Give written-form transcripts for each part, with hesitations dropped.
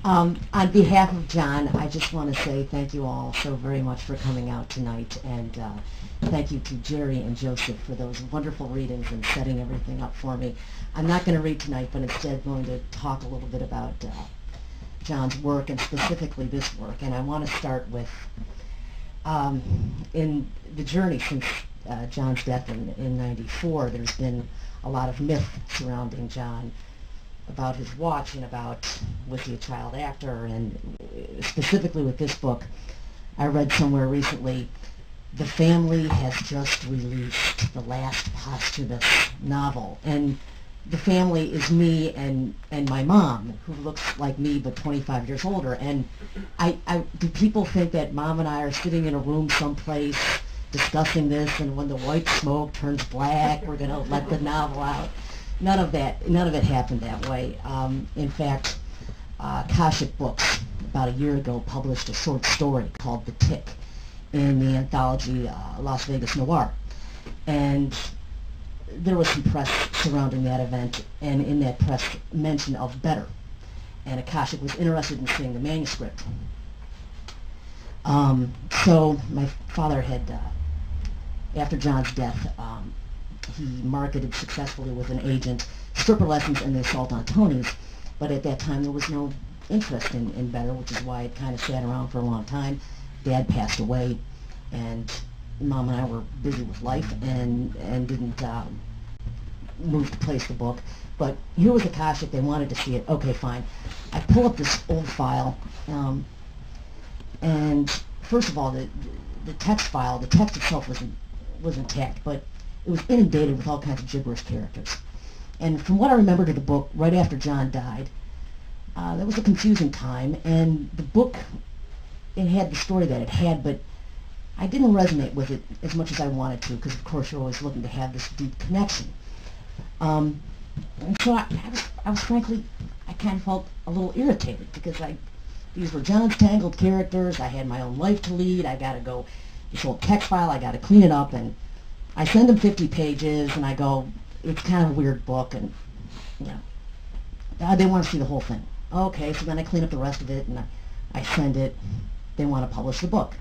On behalf of John, I just want to say thank you all so very much for coming out tonight, and thank you to Jerry and Joseph for those wonderful readings and setting everything up for me. I'm not going to read tonight, but instead going to talk a little bit about John's work, and specifically this work. And I want to start with in the journey since John's death in '94. There's been a lot of myth surrounding John about his watch and about was he a child actor, and specifically with this book, I read somewhere recently the family has just released the last posthumous novel, and the family is me and my mom, who looks like me but 25 years older. And do people think that Mom and I are sitting in a room someplace discussing this, and when the white smoke turns black, we're going to let the novel out? None of it happened that way. In fact, Akashic Books, about a year ago, published a short story called The Tick in the anthology Las Vegas Noir. And there was some press surrounding that event, and in that press, mention of Better. And Akashic was interested in seeing the manuscript. So my father had, after John's death, he marketed successfully with an agent stripper lessons and the assault on Tony's, but at that time there was no interest in Better, which is why it kind of sat around for a long time. Dad passed away, and Mom and I were busy with life and didn't move to place the book. But here was Akashic. They wanted to see it. Okay, fine. I pull up this old file, and first of all, the text file, the text itself was intact, but it was inundated with all kinds of gibberish characters. And from what I remembered of the book, right after John died, that was a confusing time, and the book, it had the story that it had, but I didn't resonate with it as much as I wanted to, because of course you're always looking to have this deep connection. And so I was frankly, I kind of felt a little irritated, because these were John's tangled characters. I had my own life to lead. I got to go, this old text file, I got to clean it up, and I send them 50 pages, and I go, it's kind of a weird book, and, you know, they want to see the whole thing. Okay, so then I clean up the rest of it, and I send it. They want to publish the book.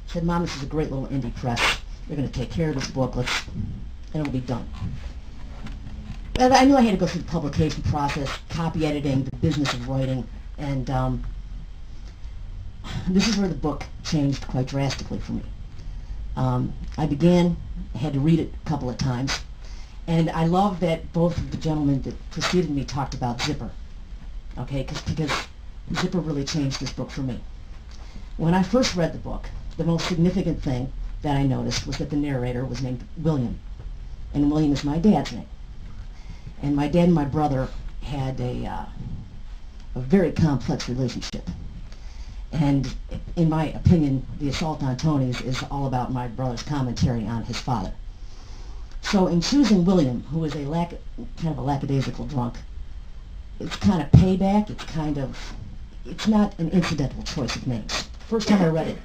I said, Mom, this is a great little indie press. They're going to take care of this book, and it'll be done. And I knew I had to go through the publication process, copy editing, the business of writing, and this is where the book changed quite drastically for me. I had to read it a couple of times, and I love that both of the gentlemen that preceded me talked about Zipper, okay, because Zipper really changed this book for me. When I first read the book, the most significant thing that I noticed was that the narrator was named William, and William is my dad's name. And my dad and my brother had a very complex relationship. And in my opinion, The Assault on Tony's is all about my brother's commentary on his father. So in choosing William, who is kind of a lackadaisical drunk, it's kind of payback. It's not an incidental choice of names. First time I read it,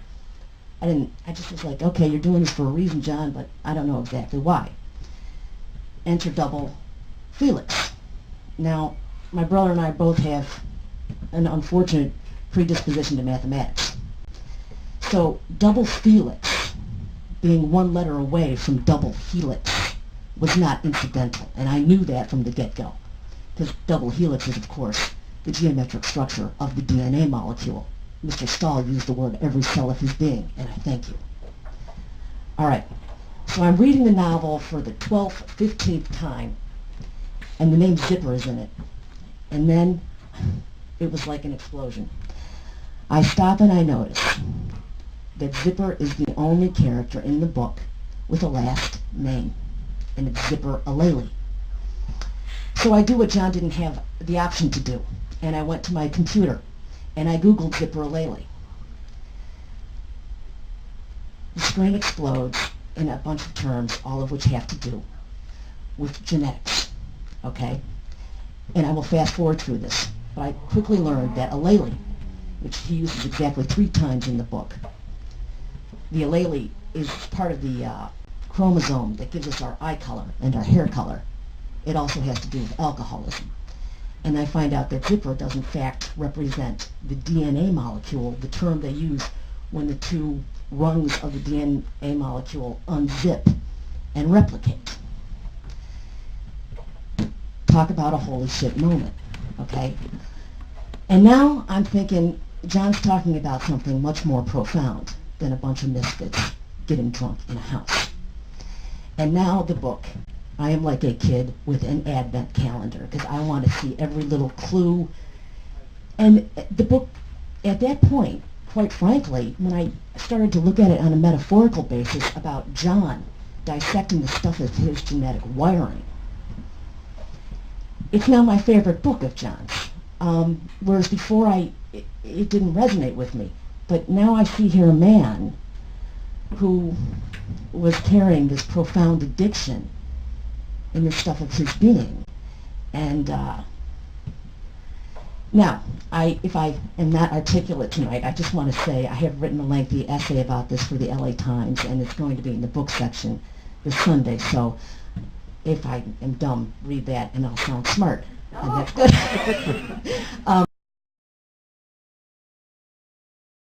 I just was like, okay, you're doing this for a reason, John, but I don't know exactly why. Enter double Felix. Now, my brother and I both have an unfortunate predisposition to mathematics. So double Felix, being one letter away from double helix, was not incidental, and I knew that from the get-go, because double helix is, of course, the geometric structure of the DNA molecule. Mr. Stahl used the word every cell of his being, and I thank you. All right, so I'm reading the novel for the 12th, 15th time, and the name Zipper is in it. And then it was like an explosion. I stop and I notice that Zipper is the only character in the book with a last name, and it's Zipper Aleli. So I do what John didn't have the option to do, and I went to my computer and I Googled Zipper Aleli. The screen explodes in a bunch of terms, all of which have to do with genetics, okay? And I will fast forward through this, but I quickly learned that allele, which he uses exactly 3 times in the book, the allele is part of the chromosome that gives us our eye color and our hair color. It also has to do with alcoholism. and I find out that zipper does in fact represent the DNA molecule, the term they use when the two rungs of the DNA molecule unzip and replicate. Talk about a holy shit moment, okay? And now I'm thinking John's talking about something much more profound than a bunch of misfits getting drunk in a house. And now the book. I am like a kid with an advent calendar because I want to see every little clue. And the book, at that point, quite frankly, when I started to look at it on a metaphorical basis about John dissecting the stuff of his genetic wiring, it's now my favorite book of John's. Whereas before it didn't resonate with me. But now I see here a man who was carrying this profound addiction in the stuff of his being. And now, if I am not articulate tonight, I just want to say I have written a lengthy essay about this for the LA Times, and it's going to be in the book section this Sunday. So if I am dumb, read that, and I'll sound smart. And that's good.